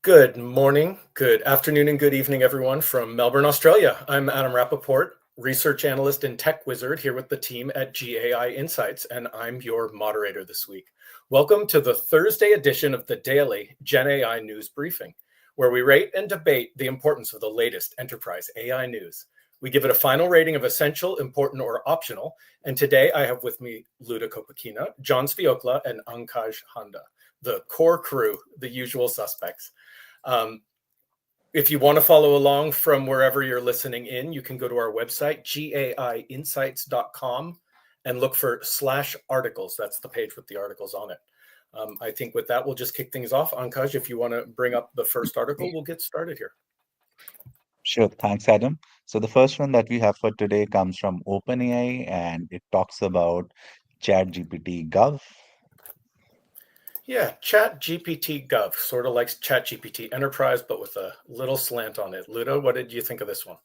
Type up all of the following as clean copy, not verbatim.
Good morning, good afternoon, and good evening, everyone from Melbourne, Australia. I'm Adam Rappaport, research analyst and tech wizard here with the team at GAI Insights, and I'm your moderator this week. Welcome to the Thursday edition of the daily Gen AI News Briefing, where we rate and debate the importance of the latest enterprise AI news. We give it a final rating of essential, important, or optional, and today I have with me Luda Kopakina, John Sviokla, and Ankaj Handa, the core crew, the usual suspects. If you want to follow along from wherever you're listening in, you can go to our website, gaiinsights.com, and look for /articles. That's the page with the articles on it. I think with that, we'll just kick things off. Ankaj, if you want to bring up the first article, we'll get started here. Sure, thanks, Adam. So the first one that we have for today comes from OpenAI, and it talks about ChatGPT Gov. Yeah, ChatGPT Gov, sort of like ChatGPT Enterprise, but with a little slant on it. Luda, what did you think of this one?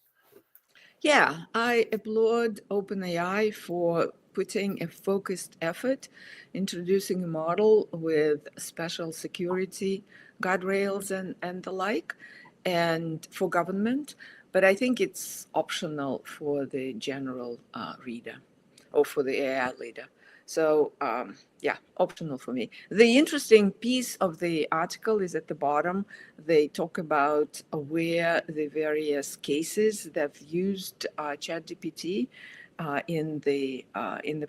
Yeah, I applaud OpenAI for putting a focused effort, introducing a model with special security guardrails and the like, and for government. But I think it's optional for the general reader or for the AI leader. So yeah, optional for me. The interesting piece of the article is at the bottom. They talk about where the various cases they've used ChatGPT in the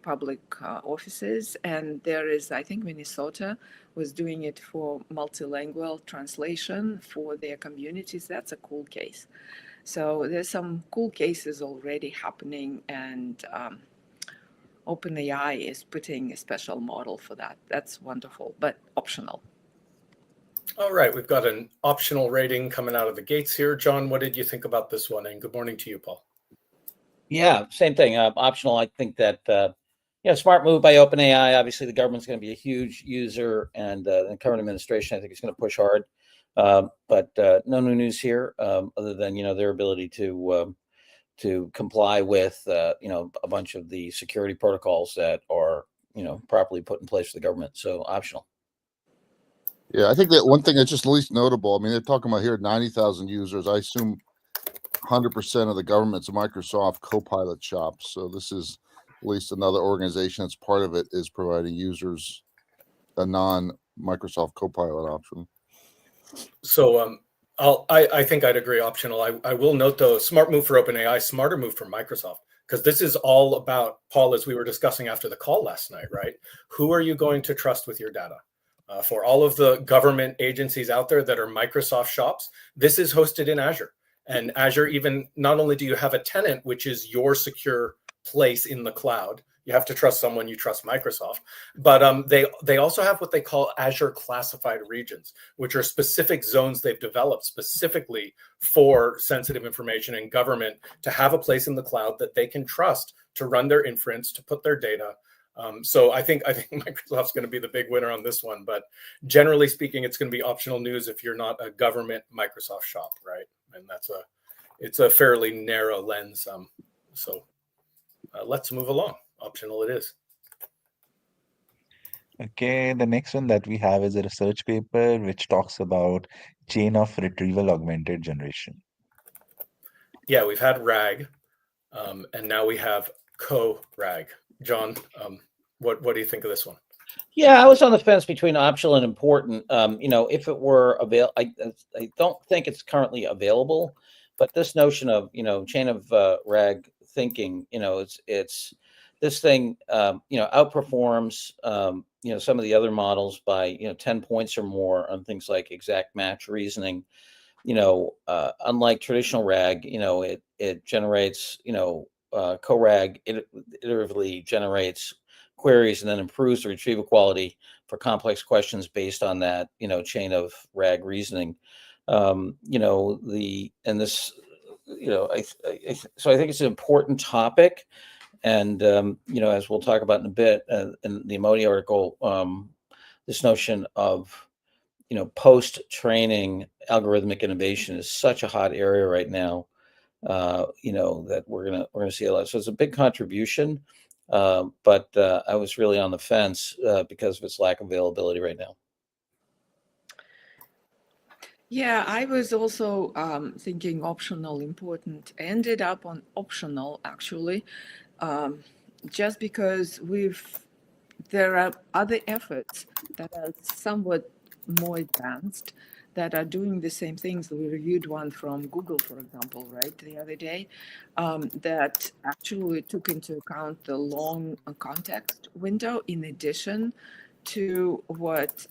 public offices, and there is, I think, Minnesota was doing it for multilingual translation for their communities. That's a cool case. So there's some cool cases already happening, and OpenAI is putting a special model for that. That's wonderful, but optional. All right, we've got an optional rating coming out of the gates here. John, what did you think about this one? And good morning to you, Paul. Yeah, same thing. Optional. I think that smart move by OpenAI. Obviously, the government's going to be a huge user, and the current administration, I think, is going to push hard. But no new news here, other than their ability to comply with a bunch of the security protocols that are properly put in place for the government. So optional. Yeah, I think that one thing that's just least notable. I mean, they're talking about here 90,000 users. I assume 100% of the government's Microsoft Copilot shop. So this is at least another organization that's part of it is providing users a non-Microsoft Copilot option. So I think I'd agree optional. I will note though, smart move for OpenAI, smarter move for Microsoft, because this is all about, Paul, as we were discussing after the call last night, right? Who are you going to trust with your data? For all of the government agencies out there that are Microsoft shops, this is hosted in Azure. And Azure, even not only do you have a tenant, which is your secure place in the cloud, you have to trust someone, you trust Microsoft, but they also have what they call Azure classified regions, which are specific zones they've developed specifically for sensitive information and government to have a place in the cloud that they can trust to run their inference, to put their data. So I think Microsoft's going to be the big winner on this one, but generally speaking, it's going to be optional news if you're not a government Microsoft shop, right? And it's a fairly narrow lens. So let's move along. Optional it is. Okay, the next one that we have is a research paper which talks about chain of retrieval augmented generation. Yeah, we've had RAG, and now we have co-RAG. John, what do you think of this one? Yeah, I was on the fence between optional and important. If it were available, I don't think it's currently available. But this notion of chain of RAG thinking, it's this thing outperforms some of the other models by 10 points or more on things like exact match reasoning. Unlike traditional RAG, it generates co-RAG iteratively generates queries and then improves the retrieval quality for complex questions based on that chain of RAG reasoning. So I think it's an important topic, and as we'll talk about in a bit in the Emoti article, this notion of post-training algorithmic innovation is such a hot area right now. That we're gonna see a lot. So it's a big contribution, but I was really on the fence because of its lack of availability right now. Yeah, I was also thinking optional important. Ended up on optional actually, um, just because there are other efforts that are somewhat more advanced that are doing the same things. We reviewed one from Google, for example, right, the other day, that actually took into account the long context window in addition to what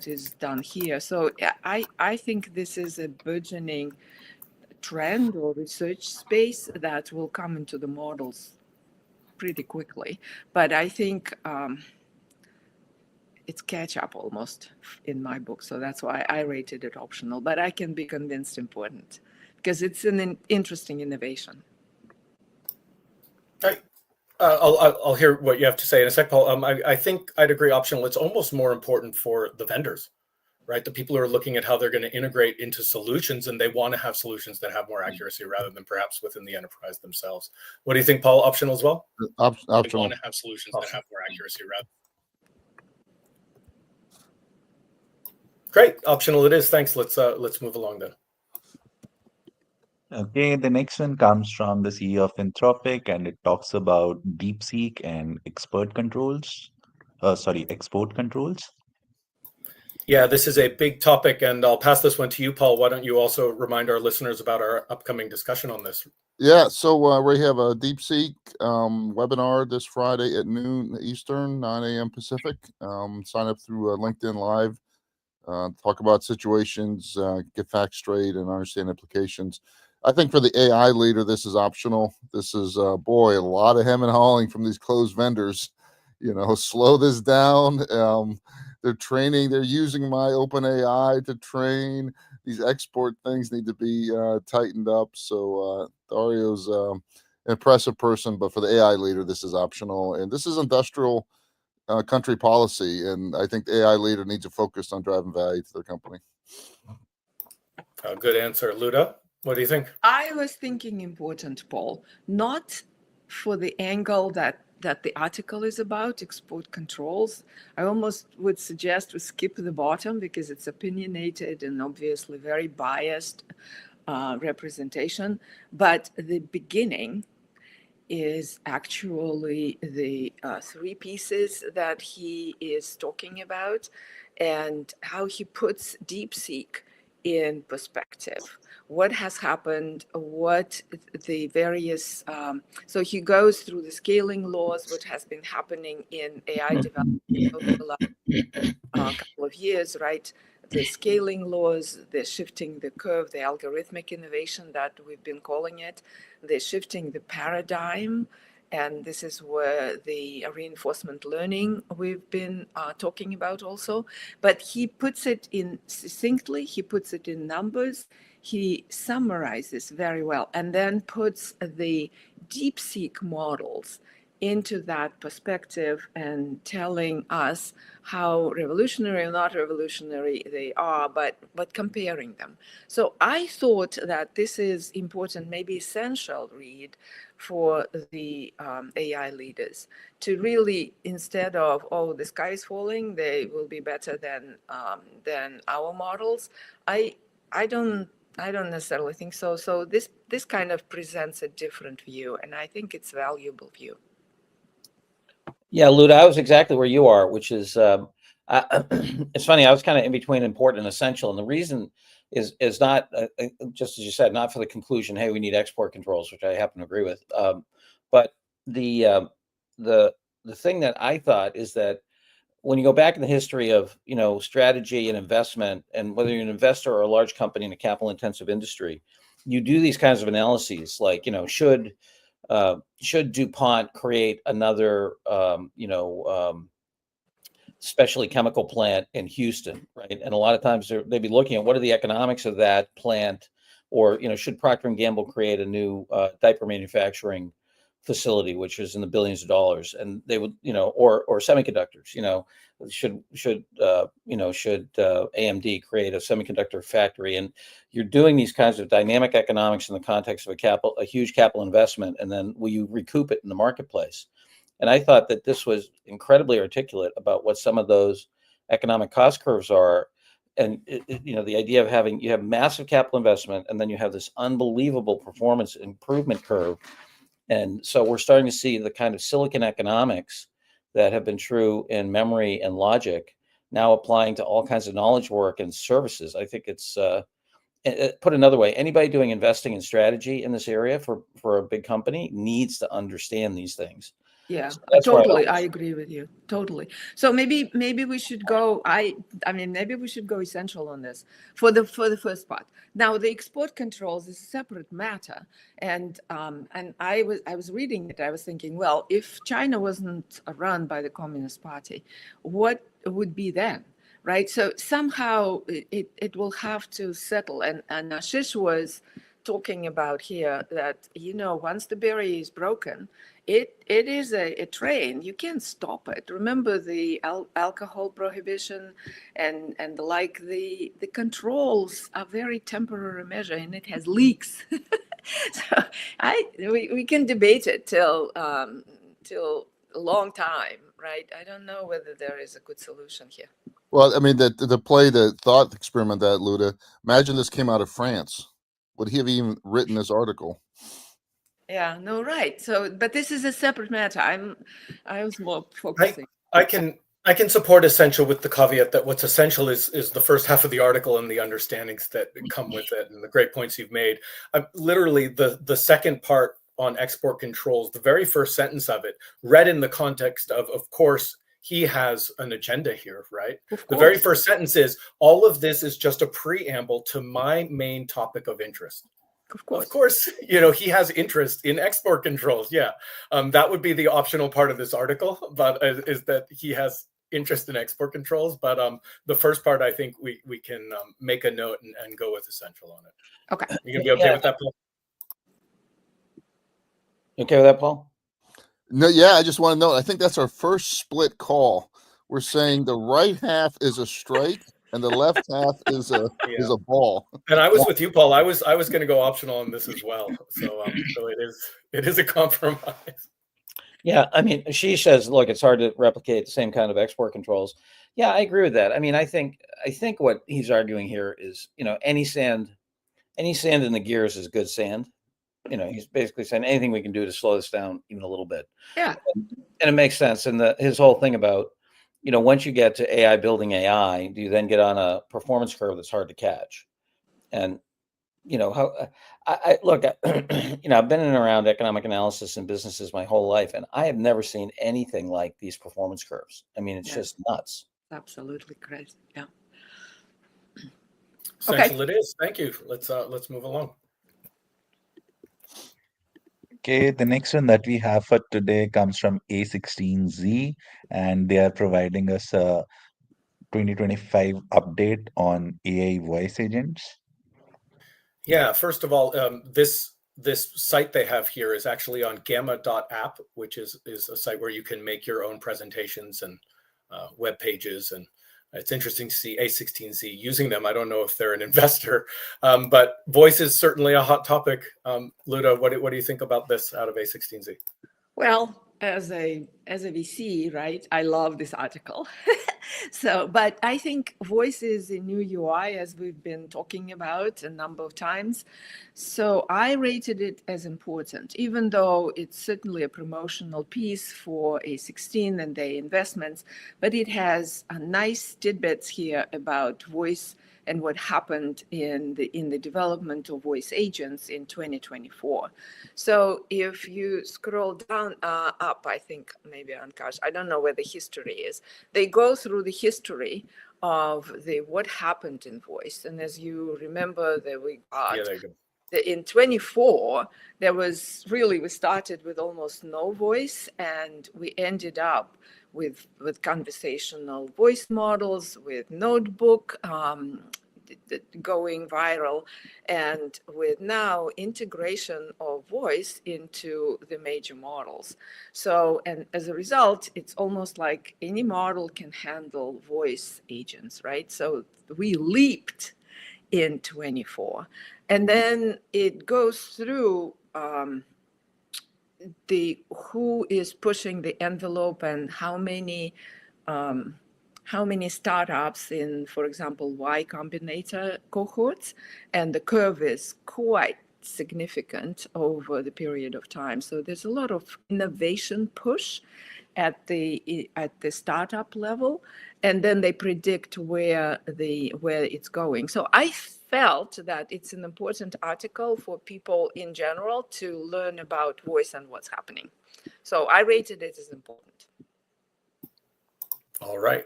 is done here. So I think this is a burgeoning trend or research space that will come into the models pretty quickly. But I think it's catch up almost in my book. So that's why I rated it optional. But I can be convinced important because it's an interesting innovation. Right. I'll hear what you have to say in a sec, Paul. I think I'd agree optional. It's almost more important for the vendors, right? The people who are looking at how they're going to integrate into solutions, and they want to have solutions that have more accuracy rather than perhaps within the enterprise themselves. What do you think, Paul? Optional as well? They Optional. want to have solutions that have more accuracy rather. Great, optional it is. Thanks. Let's move along then. Okay, the next one comes from the CEO of Anthropic, and it talks about DeepSeek and expert controls. Export controls. Yeah, this is a big topic, and I'll pass this one to you, Paul. Why don't you also remind our listeners about our upcoming discussion on this? Yeah, so we have a DeepSeek webinar this Friday at noon Eastern, 9 a.m. Pacific. Sign up through LinkedIn Live. Talk about situations, get facts straight, and understand implications. I think for the AI leader, this is optional. This is, boy, a lot of hem and hawing from these closed vendors. Slow this down. They're using my OpenAI to train. These export things need to be tightened up. So Dario's an impressive person, but for the AI leader, this is optional. And this is industrial country policy, and I think the AI leader needs to focus on driving value to their company. Good answer. Luda, what do you think? I was thinking important, Paul, not for the angle that the article is about, export controls. I almost would suggest we skip the bottom because it's opinionated and obviously very biased representation. But the beginning is actually the three pieces that he is talking about and how he puts DeepSeek in perspective. What has happened, what the various, so he goes through the scaling laws, what has been happening in AI development over the last couple of years, right? The scaling laws, the shifting the curve, the algorithmic innovation that we've been calling it, the shifting the paradigm. And this is where the reinforcement learning we've been talking about also. But he puts it in succinctly, he puts it in numbers, he summarizes very well, and then puts the DeepSeek models into that perspective and telling us how revolutionary or not revolutionary they are, but comparing them. So I thought that this is important, maybe essential read for the AI leaders to really, instead of, oh, the sky is falling, they will be better than our models. I don't necessarily think so. So this kind of presents a different view, and I think it's a valuable view. Yeah, Luda, I was exactly where you are, which is it's funny. I was kind of in between important and essential, and the reason is not just as you said, not for the conclusion. Hey, we need export controls, which I happen to agree with. But the thing that I thought is that when you go back in the history of strategy and investment, and whether you're an investor or a large company in a capital intensive industry, you do these kinds of analyses, like should DuPont create another, specialty chemical plant in Houston, right? And a lot of times they'd be looking at what are the economics of that plant, or should Procter and Gamble create a new diaper manufacturing facility, which is in the billions of dollars, and they would, or semiconductors, should AMD create a semiconductor factory? And you're doing these kinds of dynamic economics in the context of a huge capital investment, and then will you recoup it in the marketplace? And I thought that this was incredibly articulate about what some of those economic cost curves are, and the idea of having, you have massive capital investment, and then you have this unbelievable performance improvement curve. And so we're starting to see the kind of silicon economics that have been true in memory and logic now applying to all kinds of knowledge work and services. I think it's put another way, anybody doing investing in strategy in this area for a big company needs to understand these things. Yeah, So that's why totally. I agree with you. Totally. So maybe we should go. I mean, maybe we should go essential on this for the first part. Now, the export controls is a separate matter, and I was reading it. I was thinking, well, if China wasn't run by the Communist Party, what would be then? Right. So somehow it will have to settle. And Ashish was talking about here that, once the barrier is broken, it is a train. You can't stop it. Remember the alcohol prohibition and the like. The controls are very temporary measure, and it has leaks. So we can debate it till a long time, right? I don't know whether there is a good solution here. Well, I mean, the thought experiment that Luda, imagine this came out of France. Would he have even written this article? Yeah, no, right. So, but this is a separate matter. I was more focusing. I can support essential with the caveat that what's essential is the first half of the article and the understandings that come with it and the great points you've made. Literally the second part on export controls, the very first sentence of it, read in the context of course, he has an agenda here, right? The very first sentence is, all of this is just a preamble to my main topic of interest. Of course, he has interest in export controls. Yeah, that would be the optional part of this article, but is that he has interest in export controls. But the first part, I think we can make a note and go with essential on it. Okay. You gonna be okay with that, Paul? You okay with that, Paul? No, yeah, I just want to know. I think that's our first split call. We're saying the right half is a strike and the left half is a ball. And I was with you, Paul. I was going to go optional on this as well. So it is a compromise. Yeah, I mean, she says, look, it's hard to replicate the same kind of export controls. Yeah, I agree with that. I mean, I think what he's arguing here is, any sand in the gears is good sand. He's basically saying anything we can do to slow this down even a little bit. Yeah. And it makes sense. And his whole thing about, once you get to AI building AI, do you then get on a performance curve that's hard to catch? And, how I look, I've been in and around economic analysis and businesses my whole life, and I have never seen anything like these performance curves. I mean, it's just nuts. Absolutely crazy. Yeah. Essential it is. Thank you. Let's move along. Okay, the next one that we have for today comes from A16Z, and they are providing us a 2025 update on AI voice agents. Yeah, first of all, this site they have here is actually on gamma.app, which is a site where you can make your own presentations and web pages. And it's interesting to see A16Z using them. I don't know if they're an investor, but voice is certainly a hot topic. Luda, what do you think about this out of A16Z? Well, as a VC, right, I love this article. But I think voice is a new UI, as we've been talking about a number of times. So I rated it as important, even though it's certainly a promotional piece for A16 and their investments, but it has a nice tidbits here about voice and what happened in the development of voice agents in 2024. So if you scroll down up, I think maybe on Kash, I don't know where the history is. They go through the history of what happened in voice. And as you remember, that we got in 24, we started with almost no voice, and we ended up with conversational voice models, with Notebook going viral, and with now integration of voice into the major models. So, and as a result, it's almost like any model can handle voice agents, right? So we leaped in 24. And then it goes through who is pushing the envelope and how many how many startups in, for example, Y Combinator cohorts, and the curve is quite significant over the period of time. So there's a lot of innovation push at the startup level, and then they predict where it's going. So I felt that it's an important article for people in general to learn about voice and what's happening. So I rated it as important. All right.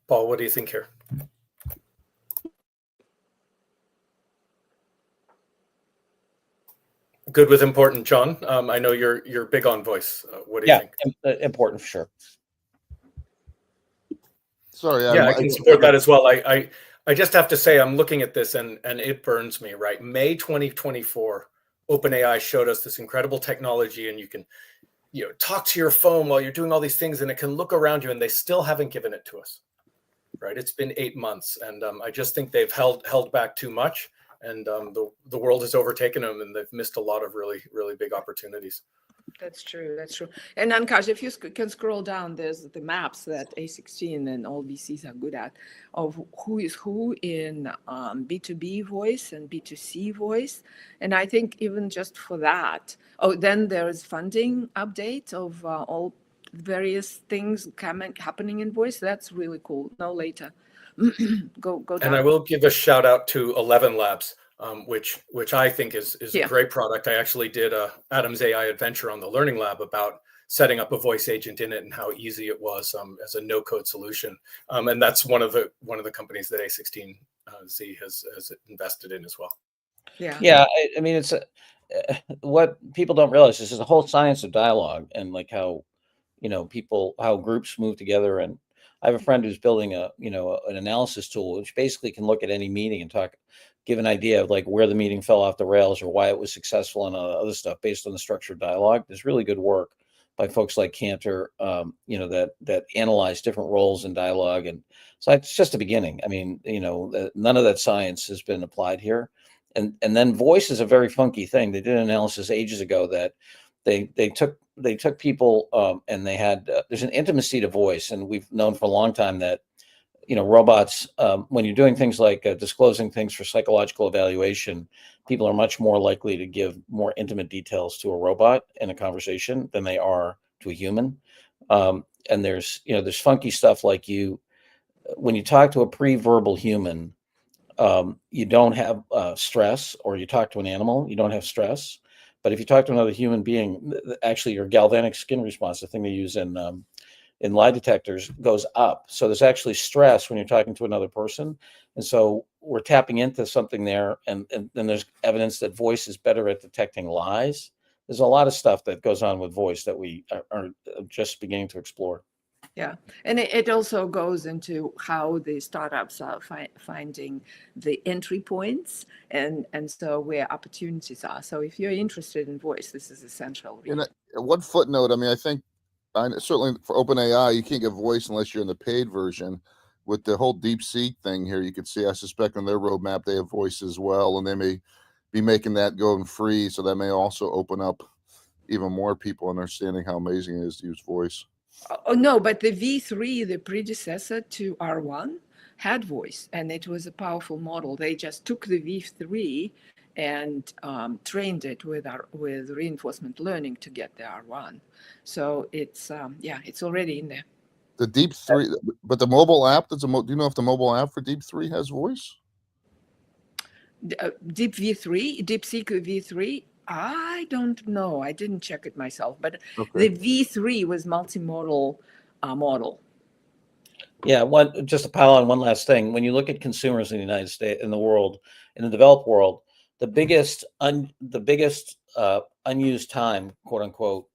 Paul, what do you think here? Good with important, John. I know you're big on voice. What do you think? Important for sure. Sorry, Adam, Yeah, I can support that as well. I just have to say, I'm looking at this and it burns me, right? May 2024, OpenAI showed us this incredible technology, and you can, talk to your phone while you're doing all these things, and it can look around you, and they still haven't given it to us, right? It's been 8 months, and I just think they've held back too much, and the world has overtaken them, and they've missed a lot of really, really big opportunities. That's true. That's true. And Ankash, if you can scroll down, there's the maps that A16 and all VCs are good at of who is who in B2B voice and B2C voice. And I think even just for that, then there is funding update of all various things happening in voice. That's really cool. No later. Go down. And I will give a shout out to 11 Labs. Which I think is a great product. I actually did a Adam's AI adventure on the Learning Lab about setting up a voice agent in it and how easy it was as a no-code solution. And that's one of the companies that A16Z has invested in as well. Yeah. I mean, it's what people don't realize is there's a whole science of dialogue, and like how how groups move together. And I have a friend who's building an analysis tool which basically can look at any meeting and give an idea of like where the meeting fell off the rails or why it was successful and other stuff based on the structured dialogue. There's really good work by folks like Cantor, that analyze different roles in dialogue. And so it's just a beginning. I mean, none of that science has been applied here. And then voice is a very funky thing. They did an analysis ages ago that they took people and they had there's an intimacy to voice, and we've known for a long time that robots, when you're doing things like disclosing things for psychological evaluation, people are much more likely to give more intimate details to a robot in a conversation than they are to a human. And there's funky stuff like when you talk to a pre-verbal human, you don't have stress, or you talk to an animal, you don't have stress. But if you talk to another human being, actually your galvanic skin response, the thing they use in lie detectors, goes up. So there's actually stress when you're talking to another person. And so we're tapping into something there. And then there's evidence that voice is better at detecting lies. There's a lot of stuff that goes on with voice that we are just beginning to explore. Yeah, and it also goes into how the startups are finding the entry points and so where opportunities are. So if you're interested in voice, this is essential. And one footnote, I mean, I think certainly for OpenAI, you can't get voice unless you're in the paid version. With the whole DeepSeek thing here, you can see, I suspect on their roadmap, they have voice as well, and they may be making that going free. So that may also open up even more people understanding how amazing it is to use voice. Oh, no, but the V3, the predecessor to R1, had voice, and it was a powerful model. They just took the V3 and trained it with reinforcement learning to get the R1. So it's already in there. The Deep3, but the mobile app, do you know if the mobile app for Deep3 has voice? DeepSeek V3, I don't know. I didn't check it myself, but okay. The V3 was multimodal model. Yeah, just to pile on one last thing. When you look at consumers in the United States, in the world, in the developed world, the biggest unused time, quote unquote,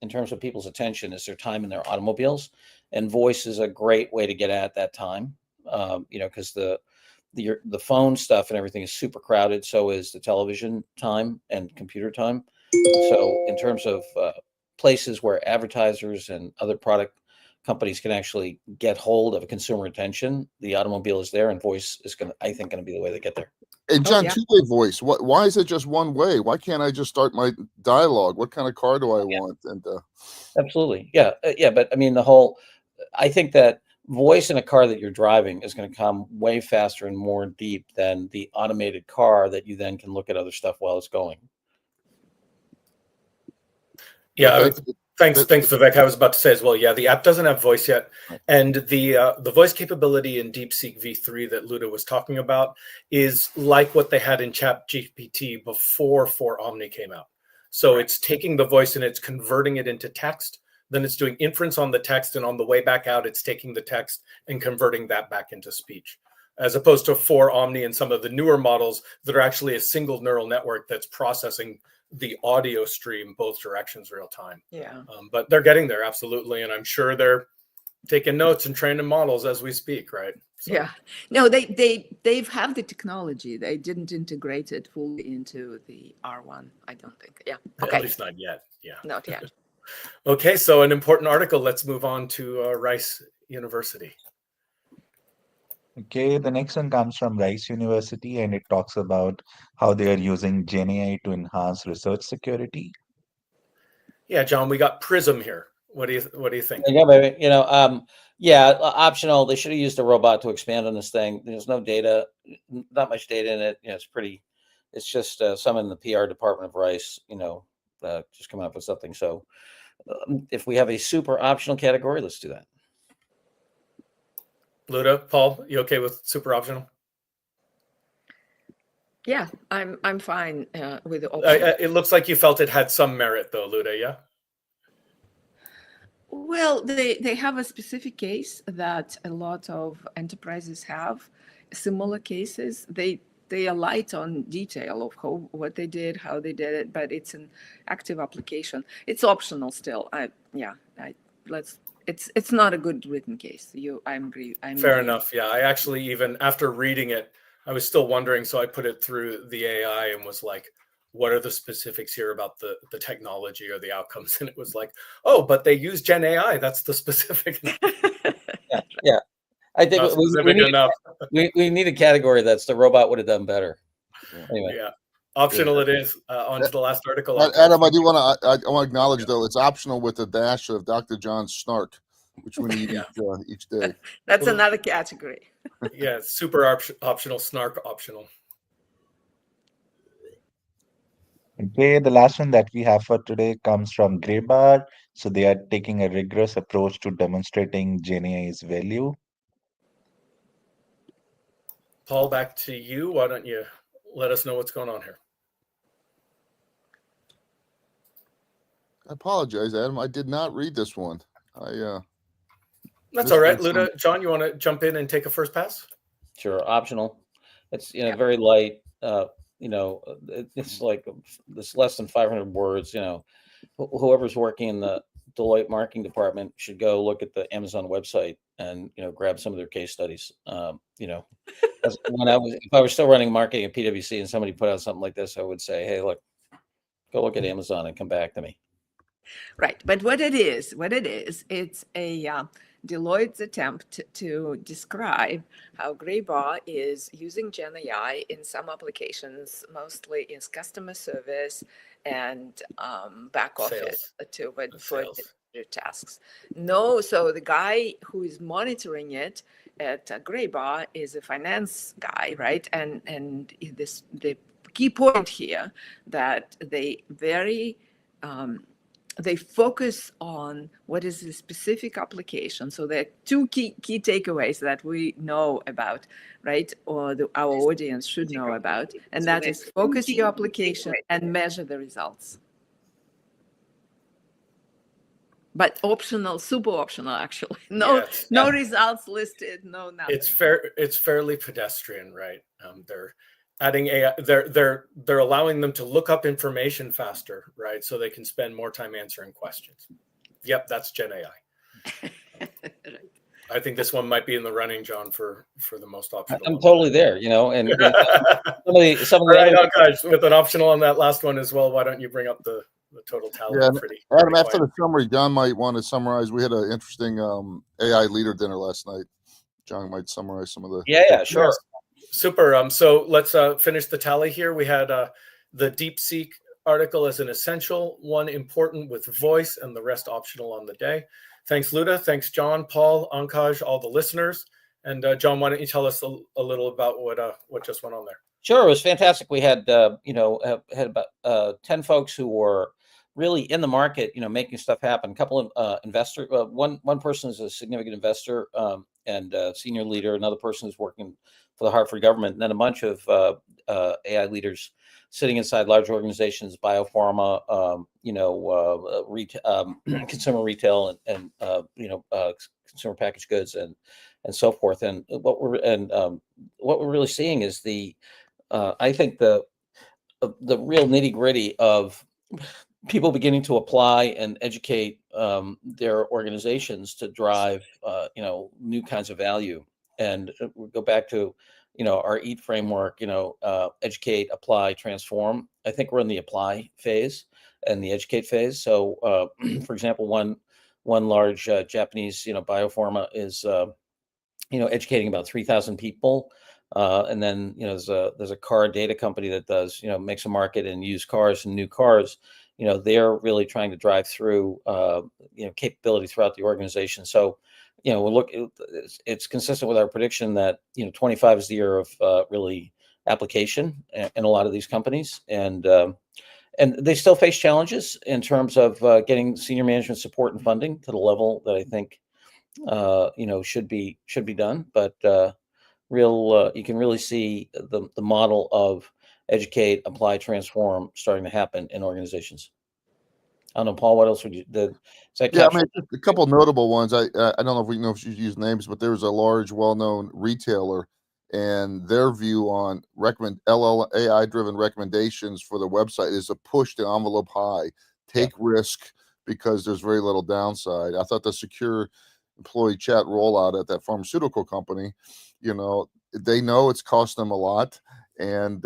in terms of people's attention is their time in their automobiles, and voice is a great way to get at that time. Because the phone stuff and everything is super crowded. So is the television time and computer time. So in terms of places where advertisers and other product companies can actually get hold of a consumer attention, the automobile is there, and voice is going to be the way they get there. And John, two-way voice. Why is it just one way? Why can't I just start my dialogue? What kind of car do I want? And absolutely, yeah. But I mean, I think that voice in a car that you're driving is going to come way faster and more deep than the automated car that you then can look at other stuff while it's going. Yeah, thanks, Vivek. I was about to say as well. Yeah, the app doesn't have voice yet, and the voice capability in DeepSeek v3 that Luda was talking about is like what they had in ChatGPT before 4 Omni came out. So it's taking the voice and it's converting it into text. Then it's doing inference on the text, and on the way back out, it's taking the text and converting that back into speech, as opposed to 4 Omni and some of the newer models that are actually a single neural network that's processing the audio stream both directions real time. Yeah. But they're getting there, absolutely, and I'm sure they're taking notes and training models as we speak, right? So. Yeah. No, they've have the technology. They didn't integrate it fully into the R1, I don't think. Yeah. Okay. At least not yet. Yeah. Not yet. Okay, so an important article. Let's move on to Rice University. Okay, the next one comes from Rice University, and it talks about how they are using GenAI to enhance research security. Yeah, John, we got Prism here. What do you think? Yeah, baby. Yeah, optional. They should have used a robot to expand on this thing. There's no data, not much data in it. It's just some in the PR department of Rice, just coming up with something. So if we have a super optional category, let's do that. Luda, Paul, you okay with super optional? Yeah, I'm fine with the option. It looks like you felt it had some merit, though, Luda. Yeah. Well, they have a specific case that a lot of enterprises have, similar cases. They are light on detail of what they did, how they did it, but it's an active application. It's optional still. It's not a good written case. I agree. Fair enough. Yeah, I actually, even after reading it, I was still wondering. So I put it through the AI and was like, what are the specifics here about the technology or the outcomes? And it was like, oh, but they use Gen AI. That's the specific. Yeah. I think we need a category that's the robot would have done better. Anyway. Yeah. Optional it is. On to the last article. Adam, I want to acknowledge, though, it's optional with a dash of Dr. John's snark, which we need each day. That's another category. Yeah, super optional, snark optional. Okay, the last one that we have for today comes from Graybar. So they are taking a rigorous approach to demonstrating GenAI's value. Paul, back to you. Why don't you let us know what's going on here? I apologize, Adam. I did not read this one. That's all right, Luda. John, you want to jump in and take a first pass? Sure, optional. It's very light. It's like this less than 500 words. Whoever's working in the Deloitte marketing department should go look at the Amazon website and grab some of their case studies. If I was still running marketing at PwC and somebody put out something like this, I would say, hey, look, go look at Amazon and come back to me. Right, but what it is, it's a Deloitte's attempt to describe how Graybar is using Gen AI in some applications, mostly in customer service and back office for tasks. No, so the guy who is monitoring it at Graybar is a finance guy, right? And the key point here that they focus on what is the specific application. So there are two key takeaways that we know about, right? Or our audience should know about. And that is focus your application and measure the results. But optional, super optional, actually. No results listed, no nothing. It's fairly pedestrian, right? They're adding AI, they're allowing them to look up information faster, right? So they can spend more time answering questions. Yep, that's Gen AI. I think this one might be in the running, John, for the most optional. I'm totally there, and some of the right, guys, with an optional on that last one as well. Why don't you bring up the total tally? Yeah, Adam, after the summary, John might want to summarize. We had an interesting AI leader dinner last night. John might summarize some of the. Yeah, sure. Yes. Super. So let's finish the tally here. We had the DeepSeek article as an essential, one important with voice, and the rest optional on the day. Thanks, Luda. Thanks, John, Paul, Ankaj, all the listeners. And John, why don't you tell us a little about what just went on there? Sure, it was fantastic. We had had about 10 folks who were really in the market, making stuff happen. A couple of investors. One person is a significant investor and senior leader. Another person is working for the Hartford government, and then a bunch of AI leaders sitting inside large organizations, biopharma, consumer retail, and consumer packaged goods, and so forth. And what we're really seeing is I think the real nitty gritty of people beginning to apply and educate their organizations to drive new kinds of value. And we go back to our EAT framework, educate, apply, transform. I think we're in the apply phase and the educate phase. So for example, one large Japanese biopharma is educating about 3,000 people. And then there's a car data company that does makes a market in used cars and new cars. They're really trying to drive through capability throughout the organization. So it's consistent with our prediction that 25 is the year of really application in a lot of these companies, and they still face challenges in terms of getting senior management support and funding to the level that I think should be done. But you can really see the model of educate, apply, transform starting to happen in organizations. I don't know, Paul, what else would you did? Yeah, I mean, just a couple notable ones. I don't know if we know if you use names, but there's a large, well-known retailer, and their view on AI-driven recommendations for the website is to push the envelope high, take risk because there's very little downside. I thought the secure employee chat rollout at that pharmaceutical company, they know it's cost them a lot, and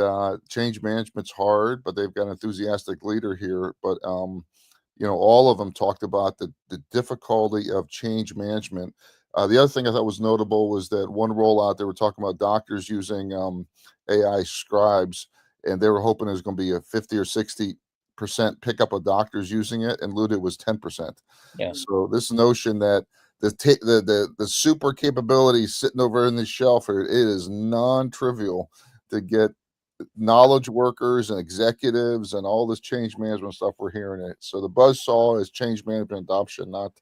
change management's hard, but they've got an enthusiastic leader here. But all of them talked about the difficulty of change management. The other thing I thought was notable was that one rollout, they were talking about doctors using AI scribes, and they were hoping it was going to be a 50 or 60% pickup of doctors using it, and Luda was 10%. Yeah. So this notion that the super capability sitting over in the shelf here, it is non-trivial to get knowledge workers and executives and all this change management stuff we're hearing it. So the buzzsaw is change management adoption, not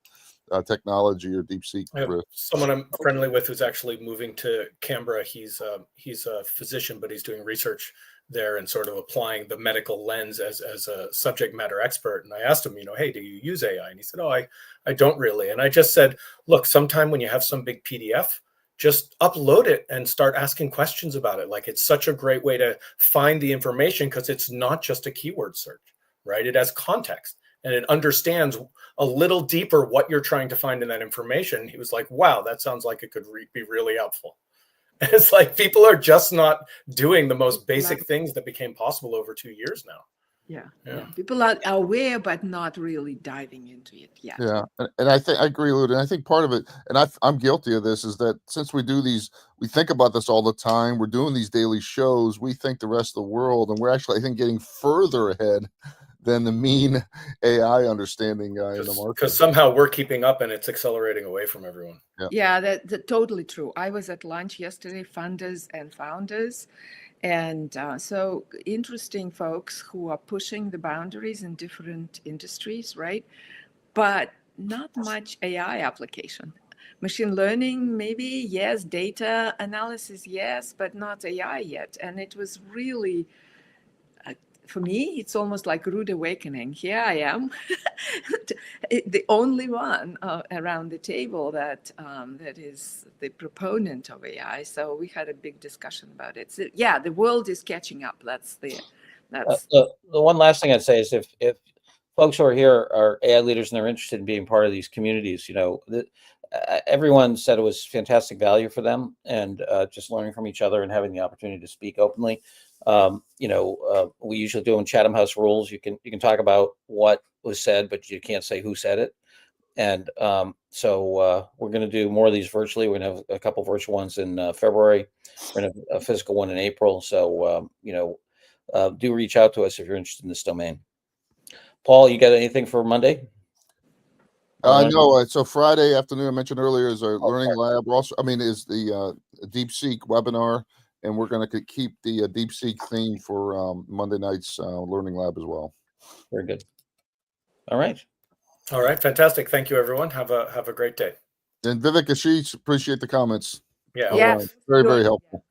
technology or DeepSeek. Someone I'm friendly with who's actually moving to Canberra. He's a physician, but he's doing research there and sort of applying the medical lens as a subject matter expert. And I asked him, hey, do you use AI? And he said, oh, I don't really. And I just said, look, sometime when you have some big PDF, just upload it and start asking questions about it. Like, it's such a great way to find the information because it's not just a keyword search, right? It has context and it understands a little deeper what you're trying to find in that information. He was like, wow, that sounds like it could be really helpful. And it's like people are just not doing the most basic things that became possible over 2 years now. Yeah. People are aware, but not really diving into it yet. Yeah, and I agree, Luda. And I think part of it, and I'm guilty of this, is that since we think about this all the time. We're doing these daily shows. We think the rest of the world, and we're actually, I think, getting further ahead than the mean AI understanding guy in the market. Because somehow we're keeping up, and it's accelerating away from everyone. Yeah, that's totally true. I was at lunch yesterday, funders and founders. And so interesting folks who are pushing the boundaries in different industries, right? But not much AI application. Machine learning, maybe, yes. Data analysis, yes, but not AI yet. And it was really, for me, it's almost like rude awakening. Here I am, the only one around the table that is the proponent of AI. So we had a big discussion about it. So, yeah, the world is catching up. That's the one last thing I'd say is if folks who are here are AI leaders and they're interested in being part of these communities, everyone said it was fantastic value for them, and just learning from each other and having the opportunity to speak openly. We usually do in Chatham House rules. You can talk about what was said, but you can't say who said it. And so we're going to do more of these virtually. We're going to have a couple virtual ones in February. We're going to have a physical one in April. So do reach out to us if you're interested in this domain. Paul, you got anything for Monday? Or not? No, so Friday afternoon, I mentioned earlier, is our learning sorry. lab. We're also, I mean, is the DeepSeek webinar, and we're going to keep the DeepSeek theme for Monday night's learning lab as well. Very good. All right. All right, fantastic. Thank you, everyone. Have a great day. And Vivek Ashish, appreciate the comments. Yeah. Oh, Yes. very, very good. helpful.